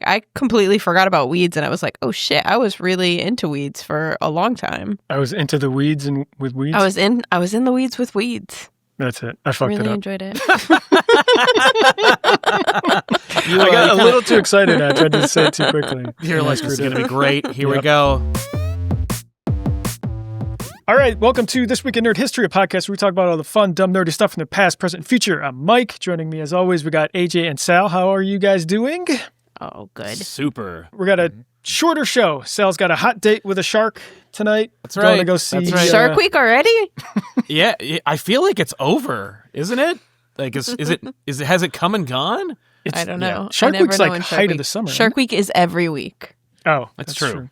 I completely forgot about weeds, and I was like, oh shit, I was really into weeds for a long time. I was into the weeds and with weeds. I was in the weeds with weeds. That's it. I fucked really it up. Enjoyed it. I got a little too excited. I tried to say it too quickly. You're like, this is going to be great. Here we go. All right, welcome to This Week in Nerd History, a podcast where we talk about all the fun, dumb, nerdy stuff from the past, present, and future. I'm Mike. Joining me as always, we got AJ and Sal. How are you guys doing? Oh, good. Super. We got a shorter show. Sal's got a hot date with a shark tonight. That's right. Going to go see Shark Week already? Yeah, I feel like it's over, isn't it? Like, has it come and gone? I don't know. Yeah. Shark Week's like height of the summer. Shark Week is every week. Oh, that's true.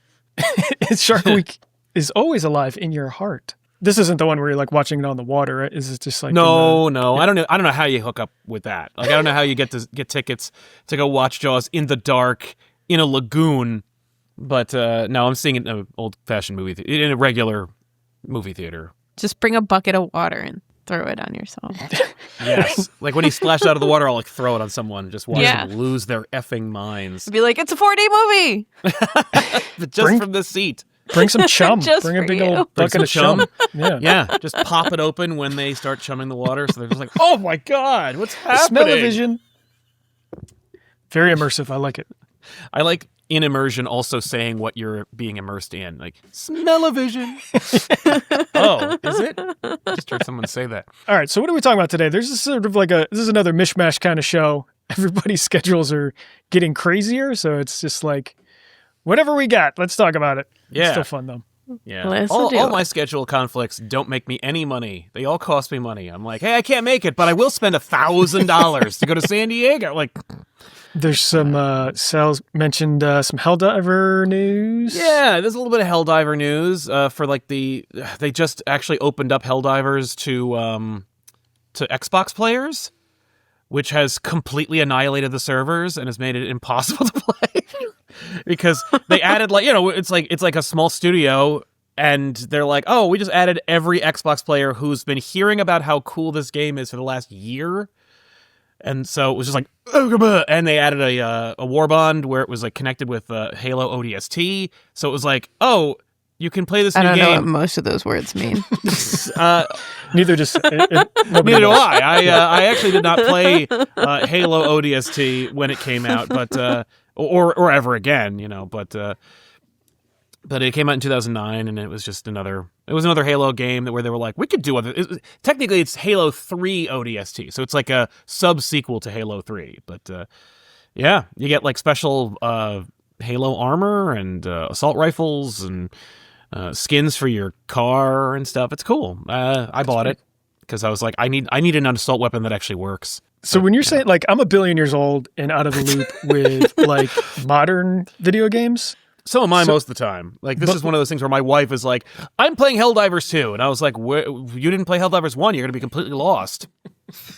Shark Week is always alive in your heart. This isn't the one where you're like watching it on the water, right? Is it just like No. I don't know how you hook up with that. Like, I don't know how you get tickets to go watch Jaws in the dark in a lagoon. But no, I'm seeing it in an old-fashioned movie in a regular movie theater. Just bring a bucket of water and throw it on yourself. Yes, like when he splashed out of the water, I'll like throw it on someone. Just watch them lose their effing minds. Be like, it's a 4D movie. But just from the seat. Bring some chum. Bring a big old bucket of chum. Yeah. Just pop it open when they start chumming the water. So they're just like, oh my God, what's happening? Smell-o-vision. Very immersive. I like it. I like in immersion also saying what you're being immersed in. Like, smell-o-vision. Oh, is it? I just heard someone say that. All right, so what are we talking about today? There's this sort of this is another mishmash kind of show. Everybody's schedules are getting crazier, so it's just like, whatever we got, let's talk about it. Yeah. It's still fun, though. Yeah. All my schedule conflicts don't make me any money. They all cost me money. I'm like, hey, I can't make it, but I will spend $1,000 to go to San Diego. Like, there's some, Sal's mentioned some Helldiver news. Yeah, there's a little bit of Helldiver news for like they just actually opened up Helldivers to Xbox players, which has completely annihilated the servers and has made it impossible to play. Because they added it's like a small studio and they're like, oh, we just added every Xbox player who's been hearing about how cool this game is for the last year. And so it was just like, and they added a warbond where it was like connected with Halo ODST. So it was like, oh, you can play this new game. I don't know what most of those words mean. Neither do I. I actually did not play Halo ODST when it came out, but or ever again, but it came out in 2009, and it was just another Halo game where they were like, we could do other. Technically, it's Halo 3 ODST, so it's like a sub sequel to Halo 3. But yeah, you get like special Halo armor and assault rifles and skins for your car and stuff. It's cool. I bought it because I was like, I need an assault weapon that actually works. So when you're saying like I'm a billion years old and out of the loop with like modern video games. So am I most of the time. Like, this is one of those things where my wife is like, I'm playing Helldivers 2. And I was like, you didn't play Helldivers 1. You're going to be completely lost.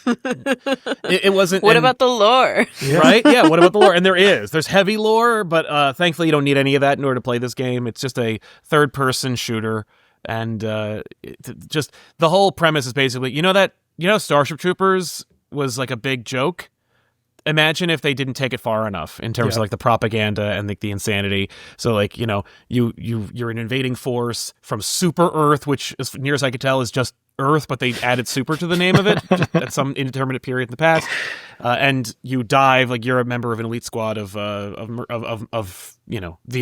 It wasn't... What about the lore? Yeah. Right? Yeah, what about the lore? And there's heavy lore, but thankfully you don't need any of that in order to play this game. It's just a third-person shooter. And just the whole premise is basically, Starship Troopers was like a big joke? Imagine if they didn't take it far enough in terms of like the propaganda and the insanity. So like, you're an invading force from Super Earth, which as near as I could tell is just Earth, but they added super to the name of it at some indeterminate period in the past. And you dive, like you're a member of an elite squad of the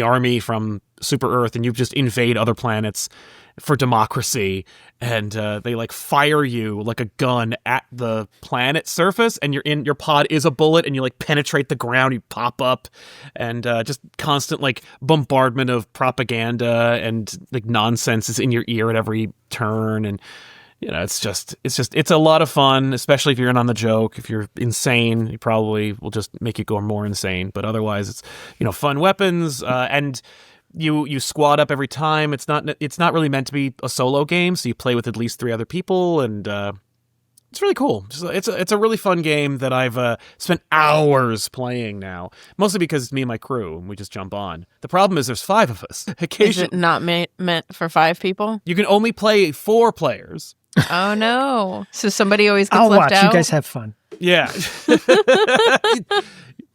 army from Super Earth, and you just invade other planets for democracy, and they like fire you like a gun at the planet surface, and your pod is a bullet, and you like penetrate the ground, you pop up, and just constant like bombardment of propaganda and like nonsense is in your ear at every turn, and it's a lot of fun, especially if you're in on the joke. If you're insane, you probably will just make you go more insane, but otherwise it's fun weapons, and You squad up every time. It's not really meant to be a solo game, so you play with at least 3 other people, and it's really cool. It's a really fun game that I've spent hours playing now, mostly because it's me and my crew, and we just jump on. The problem is there's 5 of us. Is it not meant for 5 people? You can only play 4 players. Oh no! So somebody always gets I'll left watch. out? You guys have fun. Yeah.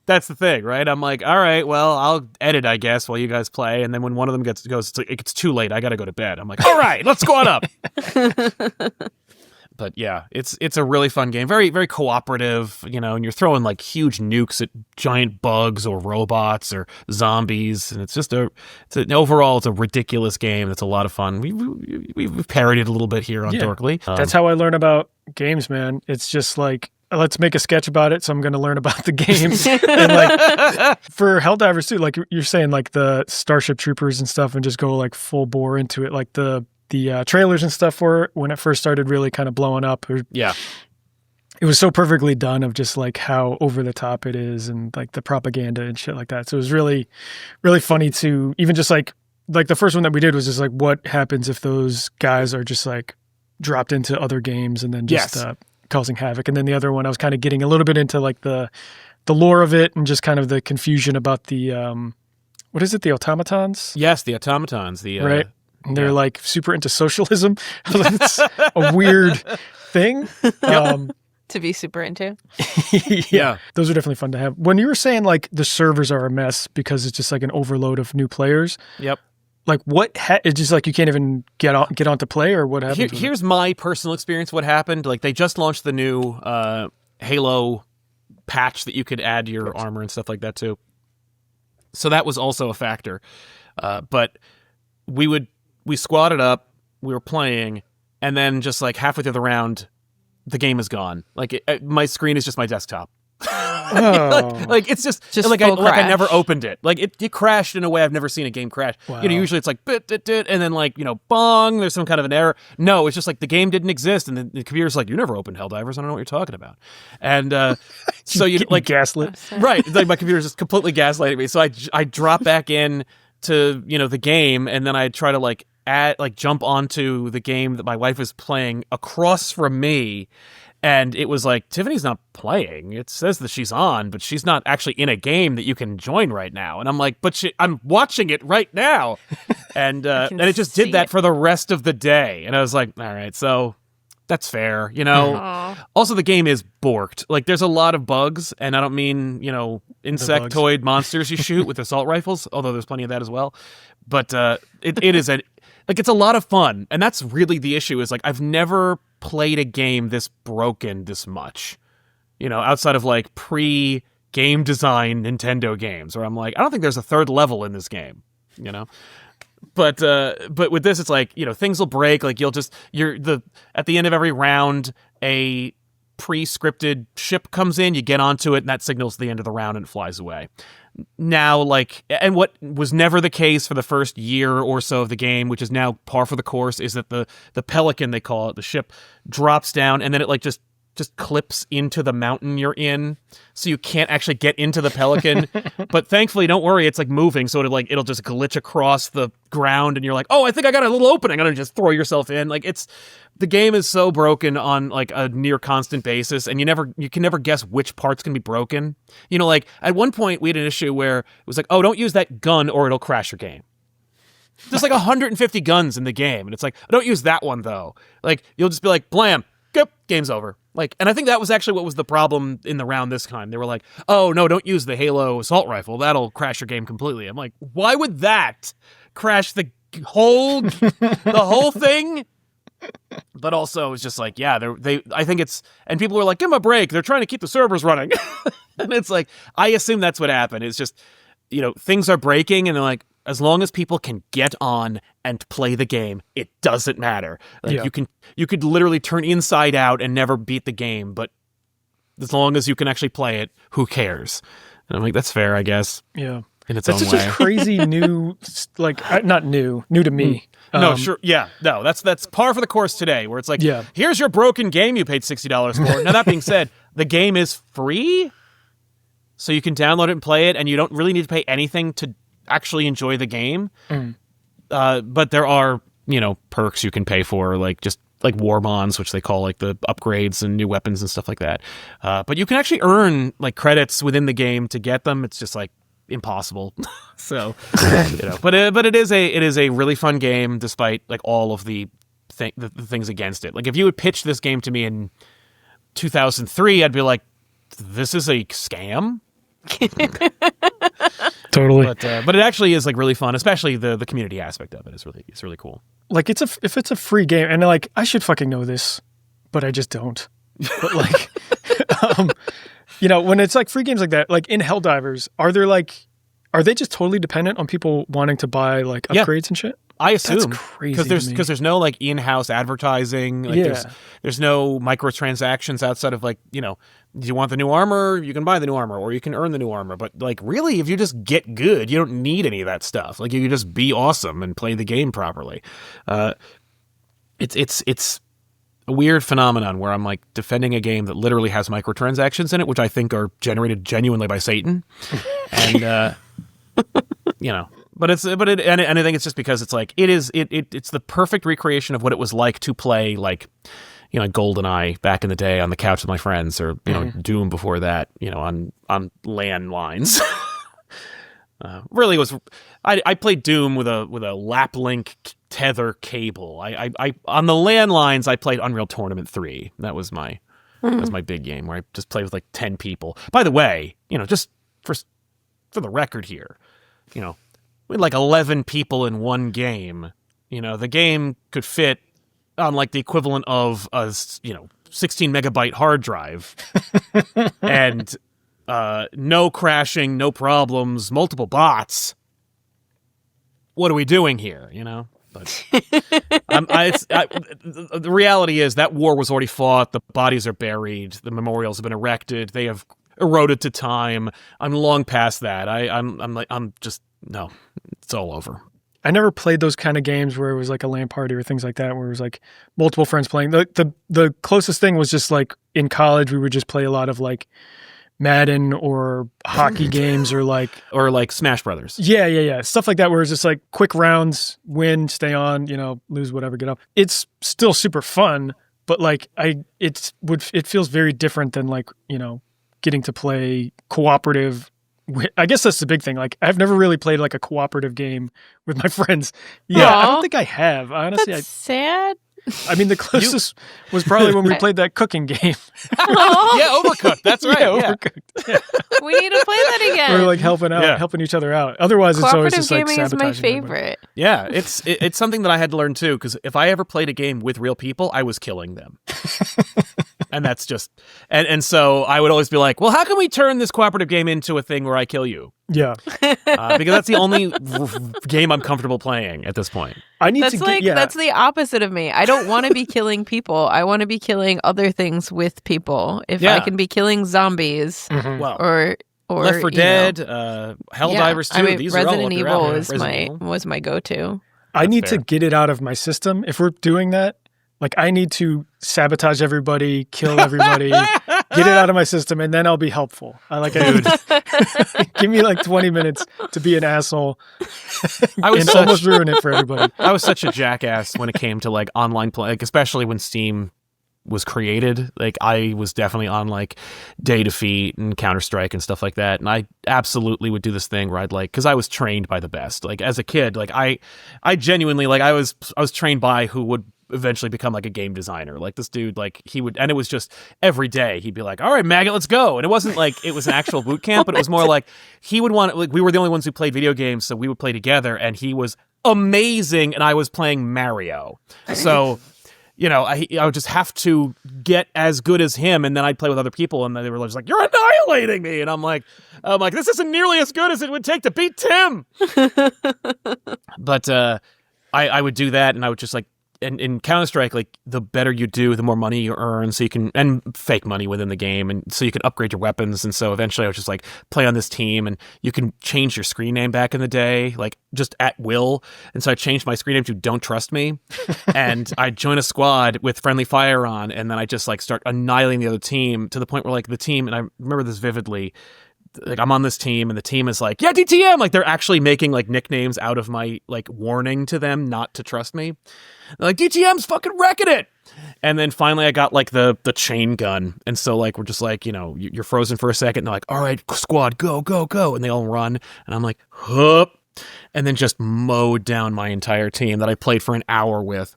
that's the thing, right? I'm like, all right, well, I'll edit, I guess, while you guys play. And then when one of them goes, it's like, it's too late. I got to go to bed. I'm like, all right, let's go on up. But yeah, it's a really fun game. Very, very cooperative, and you're throwing like huge nukes at giant bugs or robots or zombies. And it's just overall, it's a ridiculous game. That's a lot of fun. We've parodied a little bit here on Dorkly. That's how I learn about games, man. It's just like, let's make a sketch about it. So I'm going to learn about the game. And like for Helldivers too, like you're saying, like the Starship Troopers and stuff, and just go like full bore into it. Like the trailers and stuff for it, when it first started really kind of blowing up. It was so perfectly done of just like how over the top it is and like the propaganda and shit like that. So it was really, really funny to even just like the first one that we did was just like, what happens if those guys are just like dropped into other games and then just causing havoc. And then the other one, I was kind of getting a little bit into like the lore of it and just kind of the confusion about the, what is it? The automatons? Yes, the automatons. Right. And they're like super into socialism. It's a weird thing to be super into. Yeah, those are definitely fun to have. When you were saying like the servers are a mess because it's just like an overload of new players. Yep. Like it's just like you can't even get on to play, or what happened? Here's my personal experience. What happened? Like they just launched the new Halo patch that you could add to your armor and stuff like that too. So that was also a factor. But we squatted up, we were playing, and then just like halfway through the round, the game is gone. Like my screen is just my desktop. like it's just like I never opened it. Like it crashed in a way I've never seen a game crash. Wow. Usually it's like bit, and then like bong, there's some kind of an error. No, it's just like the game didn't exist, and the computer's like, you never opened Helldivers. I don't know what you're talking about. And so you like gaslit, right? Like my computer's just completely gaslighting me. So I drop back in to the game, and then I try to like jump onto the game that my wife is playing across from me. And it was like, Tiffany's not playing. It says that she's on, but she's not actually in a game that you can join right now. And I'm like, I'm watching it right now. And it just did that for the rest of the day. And I was like, all right, so that's fair. Also, the game is borked. Like, there's a lot of bugs, and I don't mean, insectoid monsters you shoot with assault rifles, although there's plenty of that as well. But it is it's a lot of fun. And that's really the issue is like, I've never played a game this broken this much, outside of like pre-game design Nintendo games where I'm like, I don't think there's a third level in this game, but with this, it's like, things will break. Like at the end of every round, a pre-scripted ship comes in, you get onto it, and that signals the end of the round and it flies away. Now, and what was never the case for the first year or so of the game, which is now par for the course, is that the Pelican, they call it, the ship drops down and then it like just clips into the mountain you're in, so you can't actually get into the Pelican. But thankfully, don't worry, it's like moving, so it'll just glitch across the ground, and you're like, oh, I think I got a little opening, and just throw yourself in. Like the game is so broken on like a near constant basis, and you can never guess which parts can be broken. Like at one point we had an issue where it was like, oh, don't use that gun or it'll crash your game. There's like 150 guns in the game, and it's like, don't use that one though. Like you'll just be like, blam, game's over. Like, and I think that was actually what was the problem in the round this time. They were like, oh no, don't use the Halo assault rifle. That'll crash your game completely. I'm like, why would that crash the whole thing? But also it's just like, yeah, I think it's, and people were like, give them a break. They're trying to keep the servers running. And it's like, I assume that's what happened. It's just, things are breaking, and they're like, as long as people can get on and play the game, it doesn't matter. Like you could literally turn inside out and never beat the game, but as long as you can actually play it, who cares? And I'm like, that's fair, I guess. Yeah. In its that's own such way. a crazy new, like not new to me. No, sure. Yeah. No, that's par for the course today, where it's like, here's your broken game you paid $60 for. Now, that being said, the game is free, so you can download it and play it, and you don't really need to pay anything to actually enjoy the game. But there are, perks you can pay for, like just like war bonds, which they call like the upgrades and new weapons and stuff like that. But you can actually earn like credits within the game to get them. It's just like impossible. So, but it is a really fun game, despite like all of the things against it. Like if you would pitch this game to me in 2003, I'd be like, this is a scam. Totally. But it actually is like really fun, especially the community aspect of it is really cool. Like if it's a free game, and like I should fucking know this, but I just don't. But like, when it's like free games like that, like in Helldivers, are they just totally dependent on people wanting to buy like upgrades and shit? I assume. That's crazy. Because there's no like in-house advertising. Like there's no microtransactions outside of like, do you want the new armor? You can buy the new armor, or you can earn the new armor. But like really, if you just get good, you don't need any of that stuff. Like you can just be awesome and play the game properly. It's a weird phenomenon where I'm like defending a game that literally has microtransactions in it, which I think are generated genuinely by Satan. And But I think it's just because it's like it's the perfect recreation of what it was like to play like GoldenEye back in the day on the couch with my friends, or Doom before that, on landlines. Really was I played Doom with a lap link tether cable. I on the landlines I played Unreal Tournament 3. That was my big game where I just played with like 10 people. By the way, just for the record here, we had like 11 people in one game. The game could fit on like the equivalent of a 16 megabyte hard drive, and no crashing, no problems, multiple bots. What are we doing here? But the reality is that war was already fought. The bodies are buried. The memorials have been erected. They have eroded to time. I'm long past that. No, it's all over. I never played those kind of games where it was like a LAN party or things like that, where it was like multiple friends playing. The closest thing was just like in college, we would just play a lot of like Madden or hockey games or like Smash Brothers. Yeah. Stuff like that where it's just like quick rounds, win, stay on, lose, whatever, get up. It's still super fun, but like it feels very different than like, getting to play cooperative. I guess that's the big thing. Like I've never really played like a cooperative game with my friends. Yeah, I don't think I have. Honestly, that's sad. I mean, the closest was probably when we played that cooking game. Yeah, Overcooked. That's right. Yeah, Overcooked. Yeah. We need to play that again. We're like helping each other out. Otherwise, it's always just like gaming is my favorite. Everybody. Yeah, it's something that I had to learn too, because if I ever played a game with real people, I was killing them. And that's just and so I would always be like, well, how can we turn this cooperative game into a thing where I kill you? Yeah, because that's the only game I'm comfortable playing at this point. That's the opposite of me. I don't want to be killing people. I want to be killing other things with people. If I can be killing zombies, or Left 4 Dead, Helldivers 2. These Resident are all Evil was my go-to. I need to get it out of my system. If we're doing that, like I need to sabotage everybody, kill everybody, get it out of my system, and then I'll be helpful. Give me like 20 minutes to be an asshole and almost ruin it for everybody. I was such a jackass when it came to like online play, like especially when Steam was created. Like I was definitely on like Day Defeat and Counter-Strike and stuff like that, and I absolutely would do this thing where I'd like, because I was trained by the best. Like as a kid, like I genuinely like I was trained by who would eventually become like a game designer. Like this dude, like he would, and it was just every day he'd be like, all right, maggot, let's go. And it wasn't like it was an actual boot camp, but it was more like he would want, like we were the only ones who played video games, so we would play together, and he was amazing and I was playing Mario. So I would just have to get as good as him, and then I'd play with other people, and they were just like, you're annihilating me. And I'm like, this isn't nearly as good as it would take to beat Tim. But I would do that, and I would just like, and in Counter-Strike, like the better you do, the more money you earn, so you can, and fake money within the game, and so you can upgrade your weapons. And so eventually I was just like play on this team, and you can change your screen name back in the day, like just at will. And so I changed my screen name to Don't Trust Me, and I join a squad with friendly fire on, and then I just like start annihilating the other team to the point where like the team, and I remember this vividly, like I'm on this team and the team is like, yeah, DTM, like they're actually making like nicknames out of my like warning to them not to trust me. They're like, DTM's fucking wrecking it. And then finally I got like the chain gun, and so like we're just like, you're frozen for a second, and they're like, all right, squad, go, and they all run, and I'm like, hup, and then just mowed down my entire team that I played for an hour with.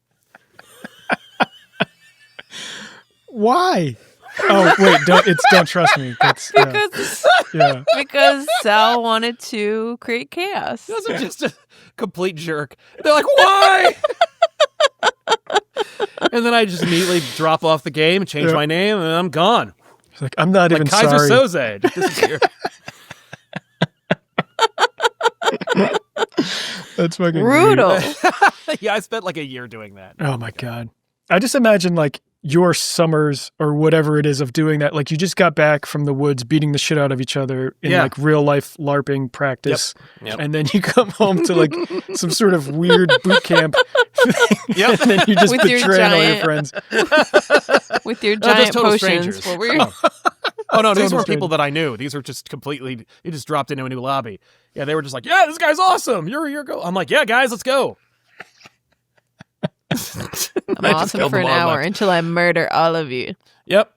Why? Oh wait, don't trust me. That's because Sal wanted to create chaos. He wasn't just a complete jerk. They're like, why? And then I just immediately drop off the game, change my name, and I'm gone. It's like, I'm not even Kaiser sorry. Soze. Just disappear. That's fucking brutal. Yeah, I spent like a year doing that. Oh my God. I just imagine like your summers or whatever it is of doing that. Like you just got back from the woods beating the shit out of each other in like real life LARPing practice. Yep. And then you come home to like some sort of weird boot camp thing. And then you just betray all your friends. With your giant total potions. strangers. What were you? Oh no, these weren't people that I knew. These were just completely, they just dropped into a new lobby. Yeah, they were just like, yeah, this guy's awesome. You're go. I'm like, yeah, guys, let's go. I'm awesome for an hour until I murder all of you. Yep.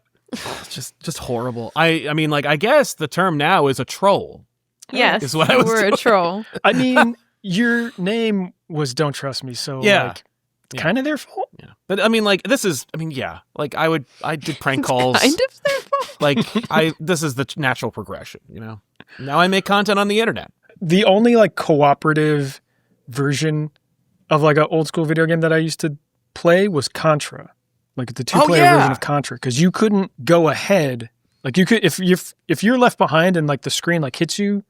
Just horrible. I mean, like, I guess the term now is a troll. Yes, is what I was doing. A troll. I mean, your name was Don't Trust Me, so like, it's kind of their fault. Yeah. But I mean, like, like I did prank calls. Kind of their fault. Like, this is the natural progression, you know? Now I make content on the internet. The only like cooperative version of like an old school video game that I used to play was Contra, like the 2-player version of Contra, because you couldn't go ahead. Like you could, if you're left behind and like the screen like hits you,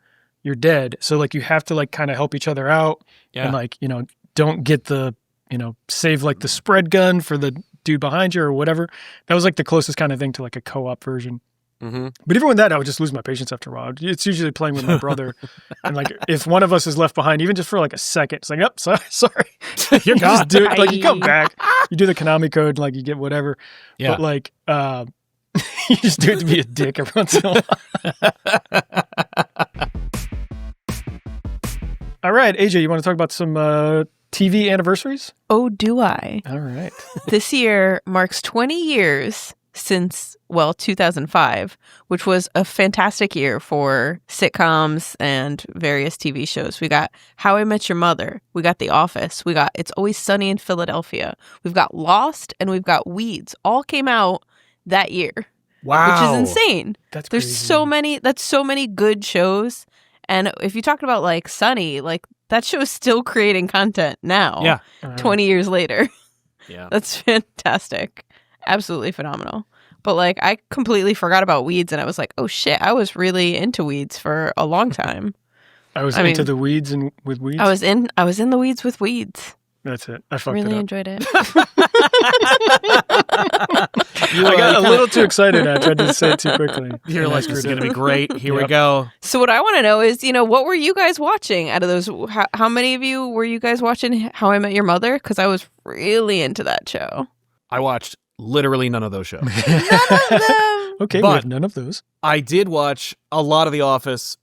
you're dead. So like you have to like kind of help each other out and like, you know, don't get the, you know, save like the spread gun for the dude behind you or whatever. That was like the closest kind of thing to like a co-op version. Mm-hmm. But even with that, I would just lose my patience after a while. It's usually playing with my brother. And like, if one of us is left behind, even just for like a second, it's like, oh, sorry. You're gone. Just do it. Like, you come back, you do the Konami code, like, you get whatever. Yeah. But like, you just do it to be a dick every once in a while. All right, AJ, you want to talk about some TV anniversaries? Oh, do I? All right. This year marks 20 years since, 2005, which was a fantastic year for sitcoms and various TV shows. We got How I Met Your Mother. We got The Office. We got It's Always Sunny in Philadelphia. We've got Lost, and we've got Weeds. All came out that year. Wow. Which is insane. That's There's crazy. so many good shows. And if you talked about like Sunny, like that show is still creating content now. Yeah. 20 years later. Yeah. That's fantastic. Absolutely phenomenal. But like I completely forgot about Weeds and I was like, oh shit, I was really into Weeds for a long time. I was into the weeds and with Weeds. I was in the weeds with Weeds. That's it. I fucked really it up. enjoyed it. I got a little too excited. I tried to say it too quickly. You're like, this is going to be great. Here we go. So what I want to know is, what were you guys watching out of those? How many of you were you guys watching How I Met Your Mother? Because I was really into that show. I watched literally none of those shows. None of them. Okay, we have none of those. I did watch a lot of The Office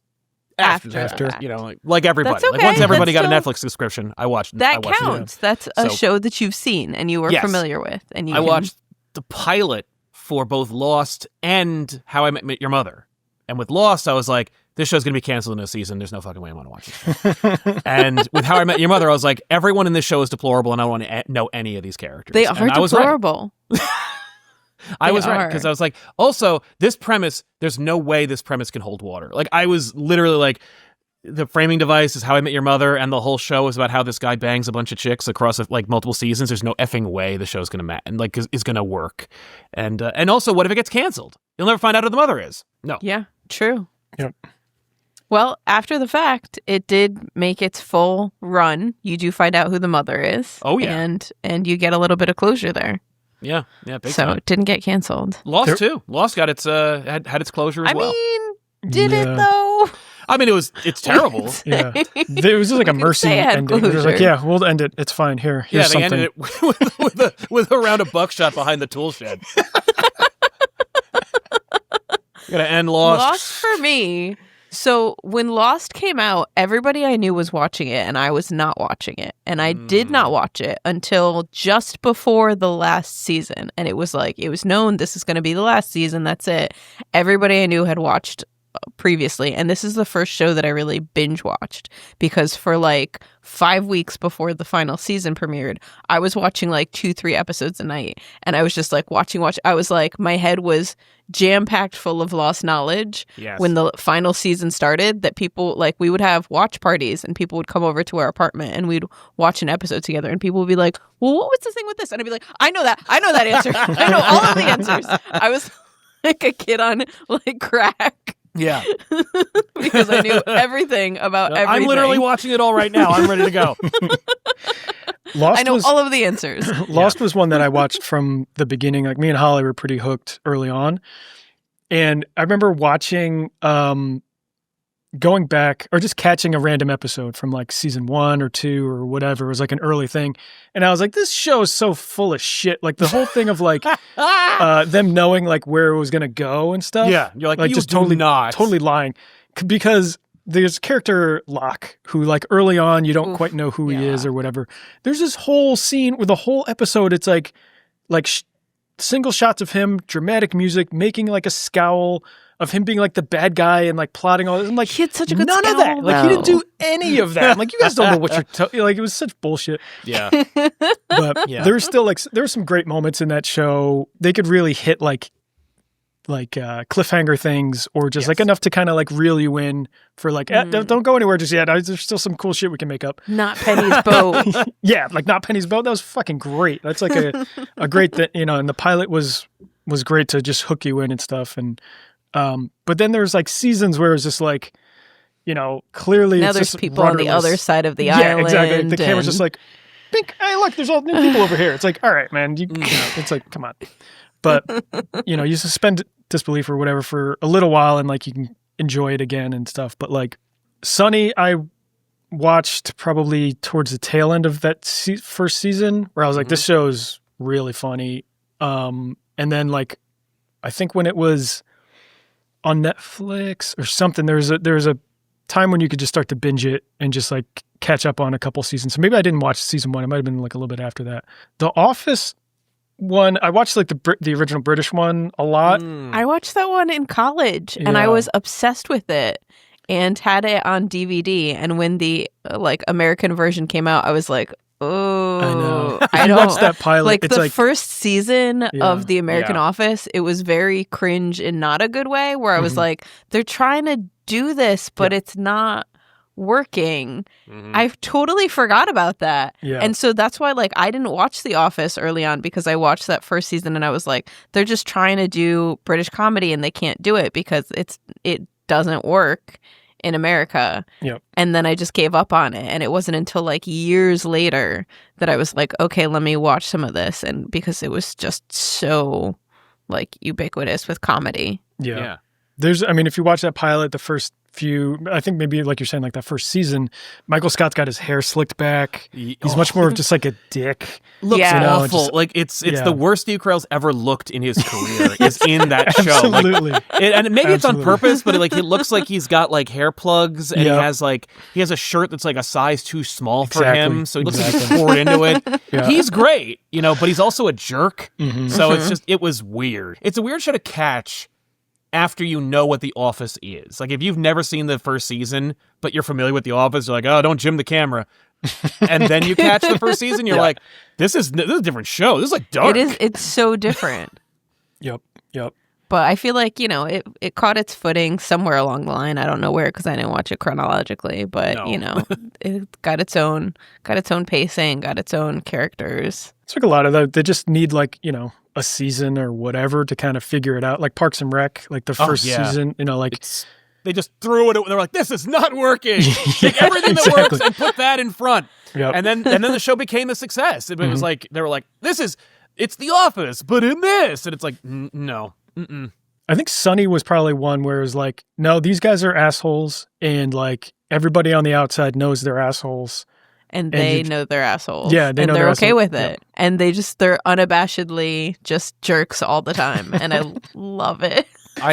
after. Like everybody. That's okay. Like once everybody got a still... Netflix subscription, I watched. That I counts. That's a show that you've seen and you were familiar with, and I watched the pilot for both Lost and How I Met Your Mother. And with Lost, I was like, this show's going to be canceled in a season. There's no fucking way I want to watch it. And with How I Met Your Mother, I was like, everyone in this show is deplorable, and I don't want to know any of these characters. They are deplorable. I was right, because I was like, also, this premise, there's no way this premise can hold water. Like, I was literally like, the framing device is How I Met Your Mother, and the whole show is about how this guy bangs a bunch of chicks across like multiple seasons. There's no effing way the show's gonna is gonna work. And also, what if it gets canceled? You'll never find out who the mother is. No. Yeah, true. Yep. Well, after the fact, it did make its full run. You do find out who the mother is. Oh yeah, and you get a little bit of closure there. Yeah, big so time. It didn't get canceled. Lost too. Lost got its had its closure as well. I mean, did it though? I mean, it's terrible. Yeah, it was just like a mercy ending. It was like, yeah, we'll end it. It's fine. Here's they something. ended it with a round of buckshot behind the tool shed. Gotta end Lost. Lost for me. So when Lost came out, everybody I knew was watching it, and I was not watching it. And I did not watch it until just before the last season. And it was known this is going to be the last season. That's it. Everybody I knew had watched previously, and this is the first show that I really binge watched, because for like 5 weeks before the final season premiered, I was watching like 2-3 episodes a night, and I was just like watching. I was like, my head was jam-packed full of lost knowledge. Yes. When the final season started, that people, like, we would have watch parties and people would come over to our apartment and we'd watch an episode together, and people would be like, well, what was the thing with this? And I'd be like, I know that answer. I know all of the answers. I was like a kid on like crack. Yeah. Because I knew everything about everything. I'm literally watching it all right now. I'm ready to go. I know all of the answers. Lost was one that I watched from the beginning. Like, me and Holly were pretty hooked early on. And I remember watching, going back or just catching a random episode from like season 1 or 2 or whatever. It was like an early thing. And I was like, this show is so full of shit. Like the whole thing of like them knowing like where it was going to go and stuff. Yeah. You're like you just do totally not. Totally lying. Because there's character Locke who, like, early on you don't quite know who he is or whatever. There's this whole scene with the whole episode. It's like single shots of him, dramatic music, making like a scowl of him being like the bad guy and like plotting all this. I'm like, he had such a good none scowl, of that. Like, he didn't do any of that. I'm like, you guys don't know what you're like, it was such bullshit. Yeah. But there's still like there were some great moments in that show. They could really hit like cliffhanger things, or just like enough to kind of like reel you in for like, don't go anywhere just yet. There's still some cool shit we can make up. Not Penny's boat. Yeah, like Not Penny's boat. That was fucking great. That's like a great thing, you know. And the pilot was great to just hook you in and stuff. And but then there's like seasons where it's just like, you know, clearly now it's there's just people on the other side of the yeah, island. exactly. The camera's just like, pink. Hey, look, there's all new people over here. It's like, all right, man. You know, it's like, come on. But, you know, you suspend disbelief or whatever for a little while and like you can enjoy it again and stuff. But like Sunny, I watched probably towards the tail end of that first season where I was like, this show is really funny. And then like, I think when it was on Netflix or something, there was a time when you could just start to binge it and just like catch up on a couple seasons. So maybe I didn't watch season 1. It might've been like a little bit after that. The Office one, I watched like the original British one a lot. I watched that one in college and I was obsessed with it and had it on DVD. And when the like American version came out, I was like, oh, I know. I don't watched that pilot. Like it's the like, first season of the American Office, it was very cringe in not a good way, where I was like, they're trying to do this, but it's not working. I totally forgot about that. And so that's why like I didn't watch The Office early on, because I watched that first season and I was like, they're just trying to do British comedy and they can't do it because it doesn't work in America. And then I just gave up on it, and it wasn't until like years later that I was like, okay, let me watch some of this, and because it was just so like ubiquitous with comedy. There's, I mean, if you watch that pilot, the first few, I think maybe like you're saying, like that first season, Michael Scott's got his hair slicked back. He's much more of just like a dick. Looks awful. Just, like it's the worst Steve Carell's ever looked in his career is in that show. Absolutely. Like, and maybe it's on purpose, but it looks like he's got like hair plugs, and he has a shirt that's like a size too small for him, so he looks like he's poured into it. He's great, you know, but he's also a jerk. So it's just, it was weird. It's a weird show to catch after you know what The Office is. Like, if you've never seen the first season, but you're familiar with The Office, you're like, oh, don't jim the camera. And then you catch the first season, you're like, this is a different show. This is like dark. It's so different. Yep. But I feel like, you know, it caught its footing somewhere along the line. I don't know where, because I didn't watch it chronologically, but you know, it got its own pacing, got its own characters. It's like a lot of that. They just need like, you know, a season or whatever to kind of figure it out. Like Parks and Rec, like the first season, you know, like they just threw it. They're like, this is not working. Take everything that works and put that in front. And then the show became a success. It was like, they were like, it's The Office, but in this. And it's like, no. I think Sunny was probably one where it was like, no, these guys are assholes, and like everybody on the outside knows they're assholes. And they know they're assholes. Yeah, they know they're okay assholes. with it. And they're unabashedly just jerks all the time. And I love it.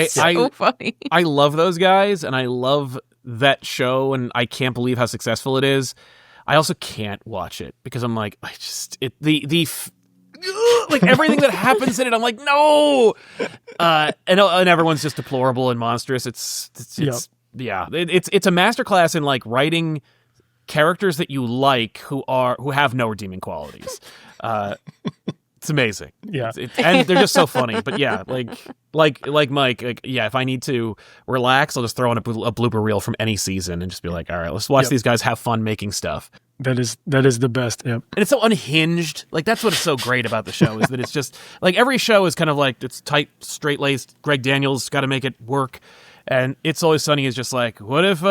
So funny. I love those guys, and I love that show, and I can't believe how successful it is. I also can't watch it because I'm like, ugh, like everything that happens in it, I'm like, no. And everyone's just deplorable and monstrous. It's a masterclass in like writing characters that you like who have no redeeming qualities. It's amazing. Yeah. And they're just so funny. But yeah, like Mike, if I need to relax, I'll just throw in a blooper reel from any season and just be like, all right, let's watch these guys have fun making stuff. That is the best. Yep. And it's so unhinged. Like, that's what's so great about the show, is that it's just like every show is kind of like, it's tight, straight-laced. Greg Daniels got to make it work. And It's Always Sunny is just like, what if,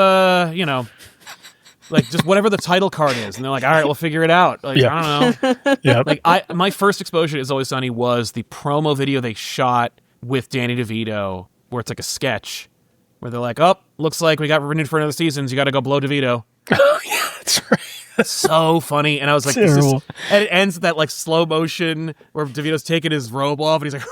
like just whatever the title card is, and they're like, all right, we'll figure it out. Like, I don't know. Yeah. Like my first exposure to It's Always Sunny was the promo video they shot with Danny DeVito, where it's like a sketch where they're like, oh, looks like we got renewed for another season, so you got to go blow DeVito. Oh yeah, that's right. So funny. And I was like, this is, and it ends with that like slow motion where DeVito's taking his robe off and he's like,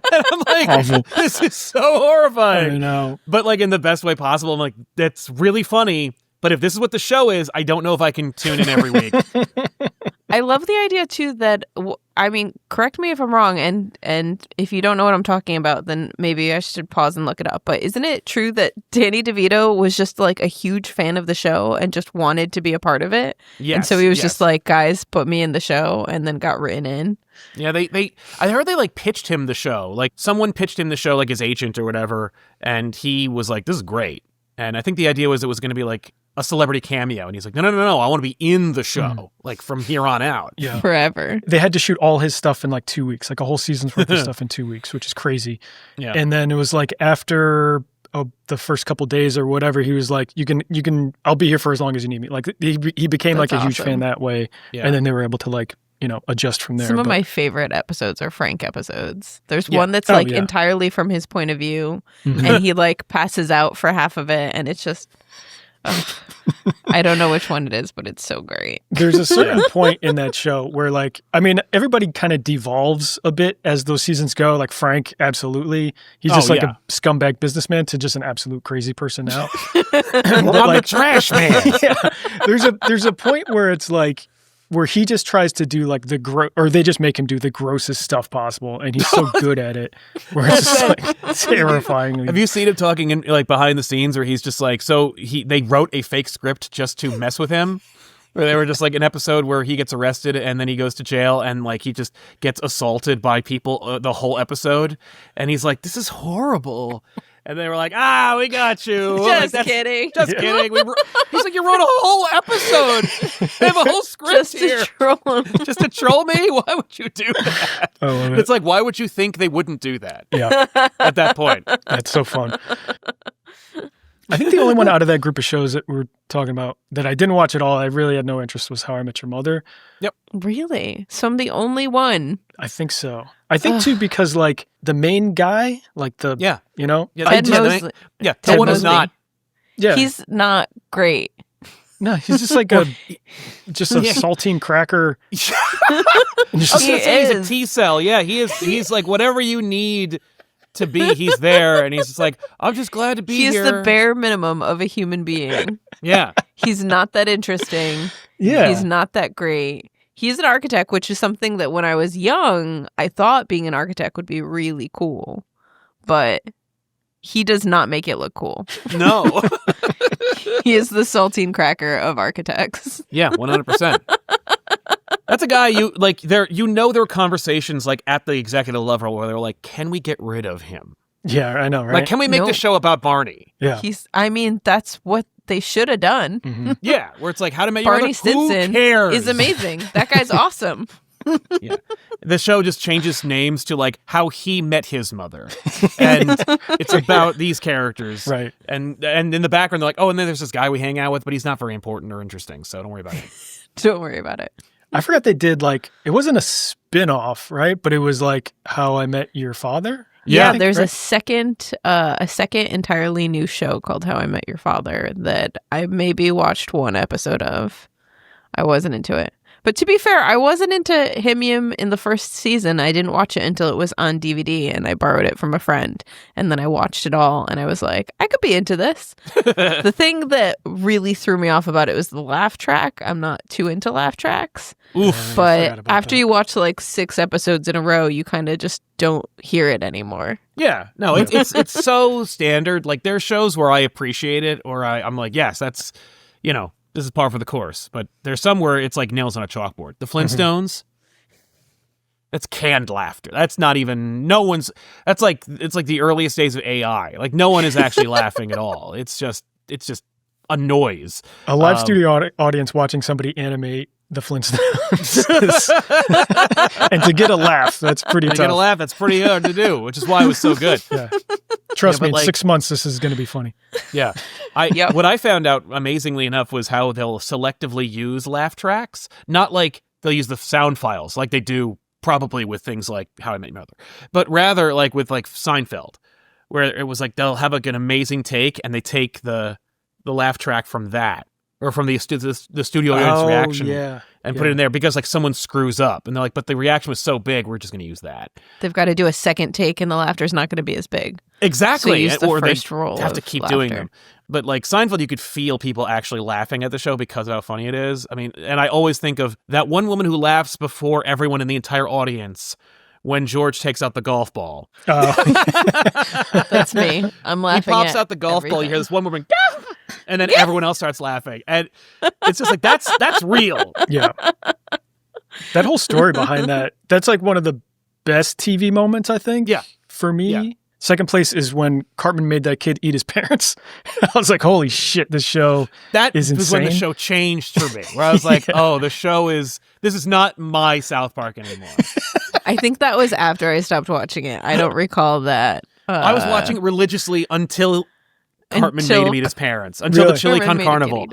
and I'm like, awful. This is so horrifying. I know. But like in the best way possible. I'm like, that's really funny. But if this is what the show is, I don't know if I can tune in every week. I love the idea too that, I mean, correct me if I'm wrong, and if you don't know what I'm talking about, then maybe I should pause and look it up. But isn't it true that Danny DeVito was just like a huge fan of the show and just wanted to be a part of it? Yes. And so he was just like, guys, put me in the show, and then got written in. Yeah, I heard they like pitched him the show. Like someone pitched him the show, like his agent or whatever, and he was like, this is great. And I think the idea was it was going to be like a celebrity cameo. And he's like, no, I want to be in the show, like from here on out. Yeah. Forever. They had to shoot all his stuff in like 2 weeks, like a whole season's worth of stuff in 2 weeks, which is crazy. Yeah. And then it was like after the first couple days or whatever, he was like, you can, I'll be here for as long as you need me. Like he became That's like a huge awesome. fan that way. Yeah. And then they were able to like, adjust from there. Some of But my favorite episodes are Frank episodes. There's one that's like entirely from his point of view, and he like passes out for half of it, and it's just, I don't know which one it is, but it's so great. There's a certain point in that show where like, I mean, everybody kind of devolves a bit as those seasons go. Like Frank, absolutely. He's just like a scumbag businessman to just an absolute crazy person now. I'm the trash man. Yeah. There's a point where it's like, where he just tries to do like or they just make him do the grossest stuff possible, and he's so good at it, where it's just like terrifying. Have you seen him talking in like behind the scenes where he's just like, they wrote a fake script just to mess with him? Where they were just like an episode where he gets arrested and then he goes to jail and like he just gets assaulted by people the whole episode, and he's like, this is horrible. And they were like, we got you. Just kidding. Just kidding. He's like, you wrote a whole episode. They have a whole script here. Just to troll him. Just to troll me? Why would you do that? I love it. It's like, why would you think they wouldn't do that? Yeah. At that point. That's so fun. I think the only one out of that group of shows that we're talking about that I didn't watch at all, I really had no interest, was How I Met Your Mother. Yep. Really? So I'm the only one. I think so. I think too, because like the main guy, like the, Yeah, Ted Mosby. Ted one is not. Yeah. He's not great. No, he's just like a saltine cracker. He's a T-cell. Yeah, he is. He's like whatever you need to be, he's there, and he's just like, I'm just glad to be here. He's the bare minimum of a human being. Yeah. He's not that interesting. Yeah. He's not that great. He's an architect, which is something that when I was young, I thought being an architect would be really cool. But he does not make it look cool. No. He is the saltine cracker of architects. Yeah, 100%. That's a guy there are conversations like at the executive level where they're like, can we get rid of him? Yeah, I know, right? Like, can we make the show about Barney? Yeah. That's what they should have done. Mm-hmm. Yeah, where it's like, how to make Barney Stinson who cares? is amazing. That guy's awesome. Yeah. The show just changes names to like how he met his mother. And it's about these characters. Right. And in the background, they're like, oh, and then there's this guy we hang out with, but he's not very important or interesting, so don't worry about it. Don't worry about it. I forgot they did like, it wasn't a spin-off, right? But it was like How I Met Your Father. Yeah, think, there's right? a second entirely new show called How I Met Your Father that I maybe watched one episode of. I wasn't into it. But to be fair, I wasn't into Himium in the first season. I didn't watch it until it was on DVD, and I borrowed it from a friend. And then I watched it all, and I was like, I could be into this. The thing that really threw me off about it was the laugh track. I'm not too into laugh tracks. Oof. But after you watch like 6 episodes in a row, you kind of just don't hear it anymore. Yeah, no, it's so standard. Like, there are shows where I appreciate it, or I'm like, yes, that's, this is par for the course. But there's some where it's like nails on a chalkboard. The Flintstones, that's canned laughter. That's not even, it's like the earliest days of AI. Like, no one is actually laughing at all. It's just a noise. A live studio audience watching somebody animate the Flintstones. And to get a laugh, that's pretty tough. To get a laugh, that's pretty hard to do, which is why it was so good. Yeah. Trust me, in 6 months, this is going to be funny. Yeah. What I found out, amazingly enough, was how they'll selectively use laugh tracks. Not like they'll use the sound files like they do probably with things like How I Met Your Mother, but rather like with like Seinfeld, where it was like they'll have like an amazing take and they take the laugh track from that, or from the studio audience reaction, and put it in there because like someone screws up and they're like, but the reaction was so big, we're just going to use that. They've got to do a second take and the laughter's not going to be as big. Exactly. So or they roll have to keep doing them. But like Seinfeld, you could feel people actually laughing at the show because of how funny it is. I mean, and I always think of that one woman who laughs before everyone in the entire audience when George takes out the golf ball. That's me. I'm laughing. He pops out the golf ball. You hear this one woman, and then everyone else starts laughing, and it's just like that's real. Yeah, that whole story behind that's like one of the best TV moments, I think. Yeah, for me. Yeah. Second place is when Cartman made that kid eat his parents. I was like, holy shit, this show is insane. Was when the show changed for me, where I was like, oh, this is not my South Park anymore. I think that was after I stopped watching it. I don't recall that. I was watching it religiously until Cartman made him eat his parents. Until the Chili Con Carnival.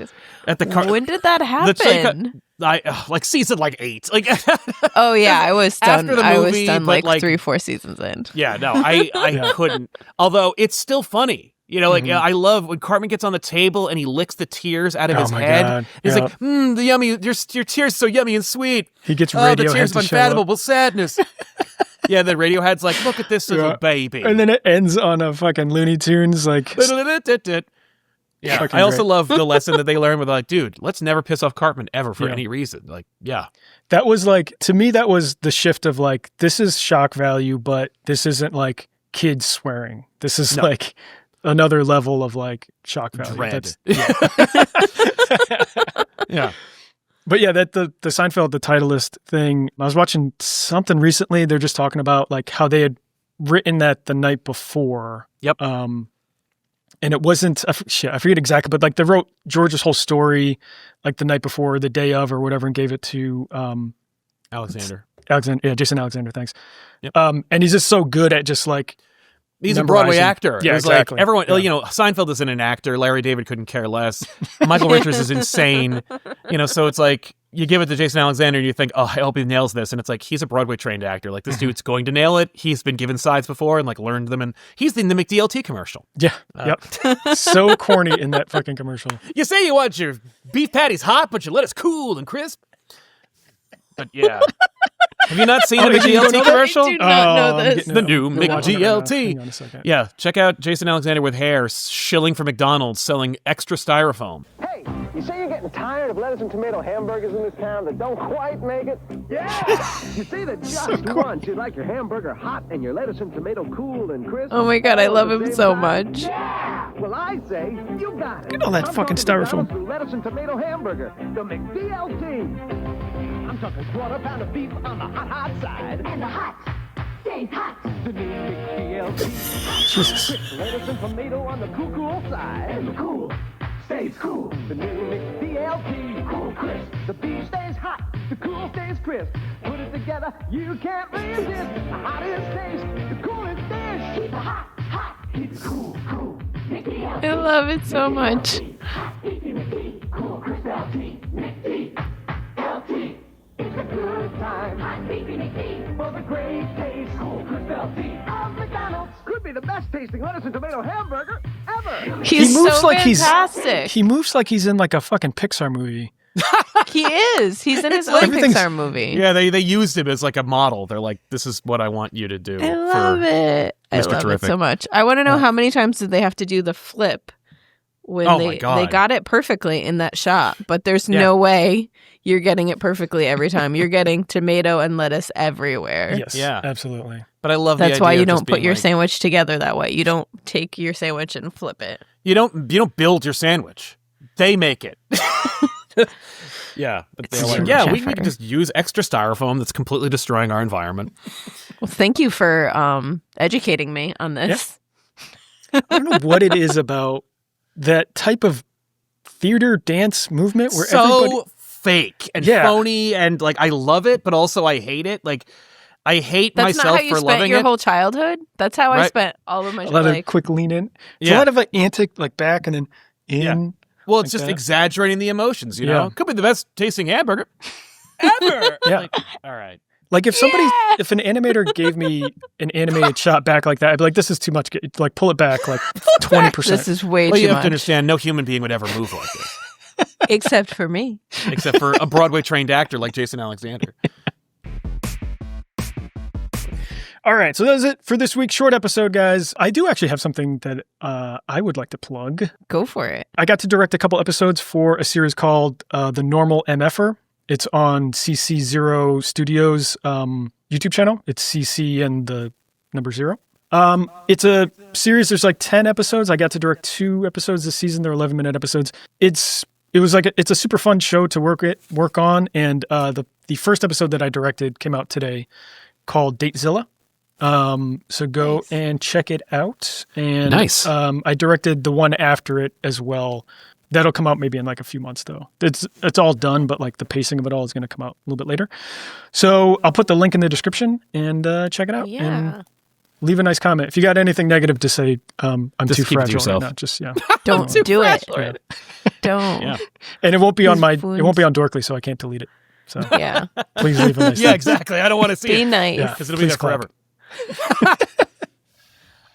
When did that happen? Like season 8. Like, oh yeah, I was done. After the movie, I was done like 3-4 seasons in. Yeah, no, I couldn't. Although it's still funny. I love when Cartman gets on the table and he licks the tears out of his head. God. He's like, the yummy, your tears so yummy and sweet. He gets Radiohead the tears to of unfathomable sadness. Yeah, then Radiohead's like, look at this little baby. And then it ends on a fucking Looney Tunes, like... Yeah, I also love the lesson that they learn with like, dude, let's never piss off Cartman ever for any reason. Like, yeah. That was like, to me, that was the shift of like, this is shock value, but this isn't like kids swearing. This is like another level of like shock value. Dread. Yeah. But yeah, that the Seinfeld, the Titleist thing, I was watching something recently. They're just talking about like how they had written that the night before. Yep. And it wasn't, I forget exactly, but like they wrote George's whole story like the night before, the day of or whatever, and gave it to Alexander. Jason Alexander, thanks. Yep. And he's just so good at just like he's a Broadway actor. Yeah, exactly. Like everyone, Seinfeld isn't an actor. Larry David couldn't care less. Michael Richards is insane. So it's like you give it to Jason Alexander and you think, oh, I hope he nails this. And it's like, he's a Broadway trained actor. Like this dude's going to nail it. He's been given sides before and like learned them. And he's in the McDLT commercial. Yeah. Yep. So corny in that fucking commercial. You say you want your beef patties hot, but you let us cool and crisp. But yeah. Have you not seen the McGLT commercial? I do not know this. The new McGLT. Hang on a second. Yeah, check out Jason Alexander with hair shilling for McDonald's selling extra styrofoam. Hey, you say you're getting tired of lettuce and tomato hamburgers in this town that don't quite make it? Yeah! You say that just once you'd like your hamburger hot and your lettuce and tomato cool and crisp. Oh my God, I love him so much. Yeah! Well, I say you got it. Look at all that fucking styrofoam. Lettuce and tomato hamburger, the McDLT. I'm talking quarter pound of beef on the hot side. And the hot stays hot. The new McDLT. Jesus. Lettuce and tomato on the cool side. And the cool stays cool. The new McDLT. Cool crisp. The beef stays hot. The cool stays crisp. Put it together, you can't resist. The hottest taste. The coolest dish. Keep the hot. Keep it cool. McDLT. I love it so much. Hot McD. Cool crisp LT. McDLT. It's a good time. Hot beefy McD. For the great taste. Cool crisp LT. Of McDonald's. Could be the best tasting lettuce and tomato hamburger ever. He's He moves so like fantastic. he moves like he's in like a fucking Pixar movie. He is. He's in his own everything's- Pixar movie. Yeah, they used him as like a model. They're like, this is what I want you to do. I love it. I Mr. love Terrific. it so much. I want to know how many times did they have to do the flip when Oh they my God. got it perfectly in that shot, but there's no way you're getting it perfectly every time. You're getting tomato and lettuce everywhere. Yes, Yeah. absolutely. But I love That's the why idea you of just don't put being your like, sandwich together that way. You don't take your sandwich and flip it. You don't build your sandwich. They make it. Yeah, but they're like, It's yeah, so we much can just use extra styrofoam that's completely destroying our environment. Well, thank you for educating me on this. I don't know what it is about that type of theater dance movement where So everybody. fake and Yeah. phony, and like I love it, but also I hate it. Like I hate That's not myself how you for spent loving your it. whole childhood. That's how I Right. spent all of my A lot like. of quick lean in. It's Yeah. a lot of like antic, like back and then in. Yeah. Well, it's like just that. exaggerating the emotions, you Yeah. know? Could be the best tasting hamburger ever. Yeah. Like, all right. Like if if an animator gave me an animated shot back like that, I'd be like, this is too much. Like pull it back like 20%. This is way Well, too you have much. to understand, no human being would ever move like this, Except for me. except for a Broadway trained actor like Jason Alexander. All right, so that was it for this week's short episode, guys. I do actually have something that I would like to plug. Go for it. I got to direct a couple episodes for a series called The Normal MFer. It's on CC0 Studios YouTube channel. It's CC and the number 0. It's a series. There's like 10 episodes. I got to direct 2 episodes this season. They're 11-minute episodes. It's a super fun show to work on. And the first episode that I directed came out today, called Datezilla. So go and check it out. And Nice. I directed the one after it as well. That'll come out maybe in like a few months though. It's all done, but like the pacing of it all is going to come out a little bit later. So I'll put the link in the description and check it out. Yeah. And leave a nice comment. If you got anything negative to say, I'm Just too keep it to fragile yourself. right now. Just Don't do it. Don't. Yeah. And it won't be on These it won't be on Dorkly, so I can't delete it. So Yeah. please leave a nice Yeah, thing. exactly. I don't want to see Be it. nice. Yeah. Because it'll be Please there clap. forever.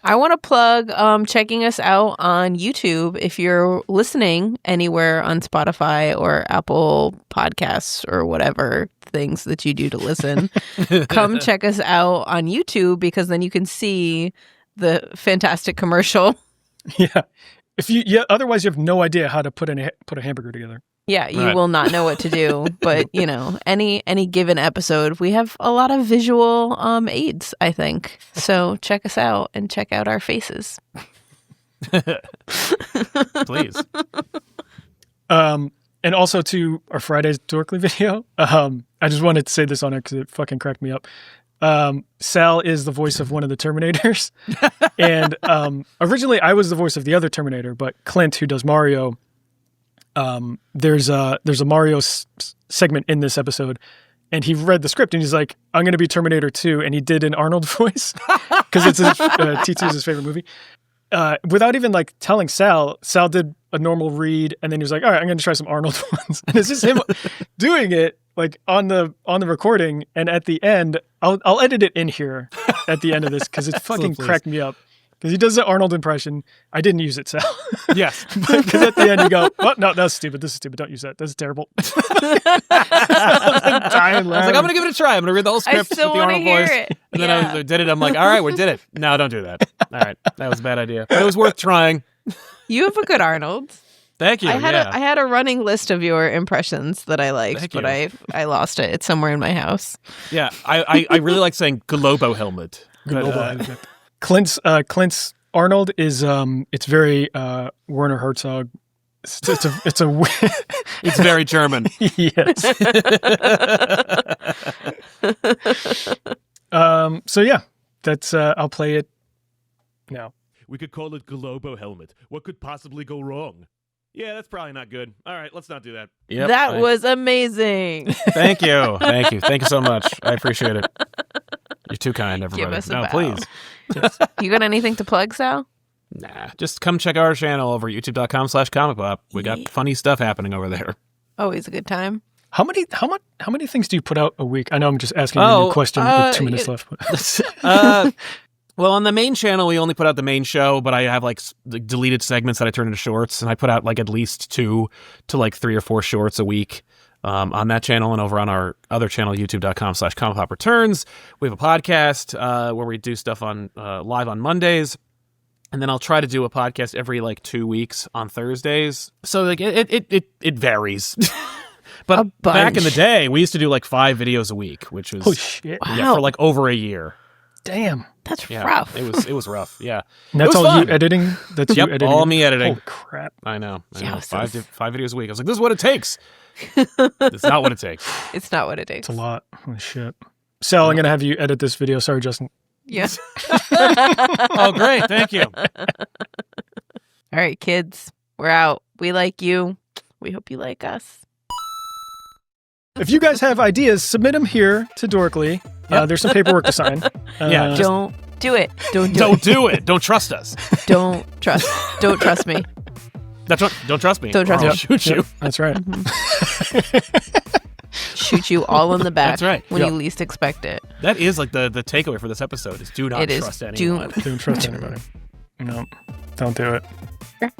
I want to plug checking us out on YouTube. If you're listening anywhere on Spotify or Apple Podcasts or whatever things that you do to listen, come check us out on YouTube, because then you can see the fantastic commercial. Yeah. Otherwise you have no idea how to put a hamburger together. Yeah, you Right. will not know what to do. But, any given episode, we have a lot of visual aids, I think. So check us out and check out our faces. Please. And also to our Friday's Dorkly video. I just wanted to say this on it because it fucking cracked me up. Sal is the voice of one of the Terminators. And originally I was the voice of the other Terminator, but Clint, who does Mario, there's a Mario segment in this episode, and he read the script and he's like, I'm going to be Terminator 2. And he did an Arnold voice because it's T2 is his favorite movie. Without even like telling Sal did a normal read, and then he was like, all right, I'm going to try some Arnold ones. And it's just him doing it like on the recording. And at the end, I'll edit it in here at the end of this because it fucking please. cracked me up. Because he does the Arnold impression. I didn't use it, Sal. Yes. Because at the end you go, oh, no, that's stupid. This is stupid. Don't use that. That's terrible. I was dying I was like, I'm going to give it a try. I'm going to read the whole I script still with the want to Arnold hear voice. it. And then I did it. I'm like, all right, we did it. No, don't do that. All right. That was a bad idea. But it was worth trying. You have a good Arnold. Thank you. I yeah. had a running list of your impressions that I liked, Thank but you. I lost it. It's somewhere in my house. Yeah. I really like saying Globo helmet. But, Clint's Arnold is it's very Werner Herzog. It's a it's very German. yes. So yeah, that's I'll play it now. We could call it Globo helmet. What could possibly go wrong? Yeah, that's probably not good. All right, let's not do that. Yep, That I- was amazing. Thank you. Thank you. Thank you so much. I appreciate it. You're too kind, everybody. us a No, bow. please. You got anything to plug, Sal? Nah, just come check our channel over youtube.com/comicpop. We got funny stuff happening over there. Always a good time. How many things do you put out a week? I know I'm just asking you a new question with 2 minutes left. But Well, on the main channel, we only put out the main show, but I have like deleted segments that I turn into shorts, and I put out like at least 2 to like 3 or 4 shorts a week on that channel. And over on our other channel, youtube.com/comic-pop-returns, we have a podcast where we do stuff on live on Mondays. And then I'll try to do a podcast every like 2 weeks on Thursdays. So like it varies. But back in the day, we used to do like 5 videos a week, which was Holy shit. yeah, for like over a year. Damn. That's Yeah, rough. It was rough. Yeah. And that's It was all fun. you editing? That's you Yep, editing? all me editing. Holy crap. I know. Yeah, 5 videos a week. I was like, this is what it takes. It's not what it takes. It's not what it takes. It's a lot. Holy shit. Sal, I'm going to have you edit this video. Sorry, Justin. Yeah. Oh, great. Thank you. All right, kids. We're out. We like you. We hope you like us. If you guys have ideas, submit them here to Dorkly. There's some paperwork to sign. Yeah, just- Don't do it. Don't do Don't it. do it. Don't trust us. Don't trust me. Don't trust me. Don't trust or I'll me. shoot you. That's right. Shoot you all in the back. That's right. When Yep. you least expect it. That is like the takeaway for this episode is do not It is. trust anyone. Don't trust anybody. No, don't do it.